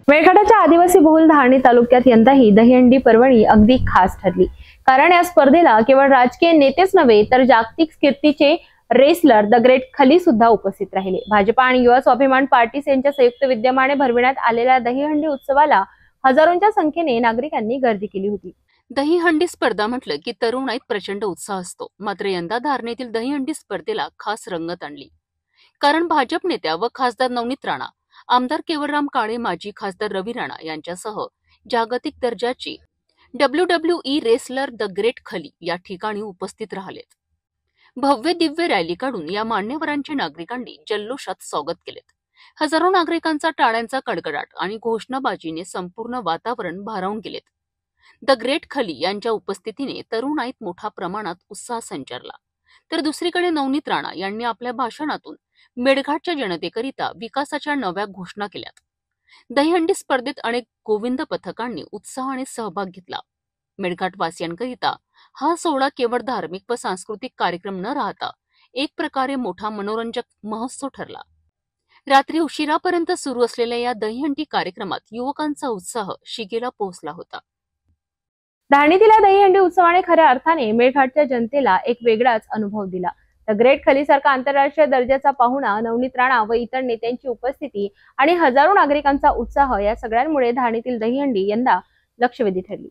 मेळघाटाच्या आदिवासी बहुल धारणी तालुक्यात यंदाही दहीहंडी पर्वणी अगदी खास ठरली। कारण या स्पर्धेला केवळ राजकीय नेतेच नव्हे तर जागतिक कीर्तीचे रेसलर द ग्रेट खली सुद्धा उपस्थित राहिले। भाजपा आणि युवा स्वाभिमान पार्टीज यांच्या संयुक्त विद्यमाने भरविण्यात आलेल्या दहीहंडी उत्सवाला हजारोंच्या संख्येने नागरिकांनी गर्दी केली होती। दहीहंडी स्पर्धा म्हटलं की तरुणाईत प्रचंड उत्साह असतो। मात्र यंदा धारणेतील दहीहंडी स्पर्धेला खास रंगत आणली। कारण भाजप नेत्या व खासदार नवनीत राणा, आमदार केवलराम काळे, माजी खासदार रवी राणा यांच्यासह जागतिक दर्जाची WWE रेसलर द ग्रेट खली या ठिकाणी उपस्थित राहिलेत। भव्य दिव्य रॅली काढून या मान्यवरांचे नागरिकांनी जल्लोषात स्वागत केलेत। हजारो नागरिकांचा टाळ्यांचा कडकडाट आणि घोषणाबाजीने संपूर्ण वातावरण भारावून गेलेत। द ग्रेट खली यांच्या उपस्थितीने तरुणाईत मोठ्या प्रमाणात उत्साह संचारला। तर दुसरीकडे नवनीत राणा यांनी आपल्या भाषणातून मेळघाटच्या जनतेकरिता विकासाच्या नव्या घोषणा केल्यात। दहीहंडी स्पर्धेत अनेक गोविंद पथकांनी उत्साहाने सहभाग घेतला। मेळघाट वासियांकरिता हा सोहळा केवळ धार्मिक व सांस्कृतिक कार्यक्रम न राहता एक प्रकारे मोठा मनोरंजक महोत्सव ठरला। रात्री उशिरापर्यंत सुरू असलेल्या या दहीहंडी कार्यक्रमात युवकांचा उत्साह शिगेला पोहोचला होता। धारणीतील दहीहंडी उत्सवाने खऱ्या अर्थाने मेळघाटच्या जनतेला एक वेगळाच अनुभव दिला। द ग्रेट खली सारखा आंतरराष्ट्रीय दर्जाचा पाहुणा, नवनीत राणा व इतर नेत्यांची उपस्थिती आणि हजारो नागरिकांचा उत्साह या सगळ्यांमुळे धारणीतील दहीहंडी यंदा लक्षवेधी ठरली।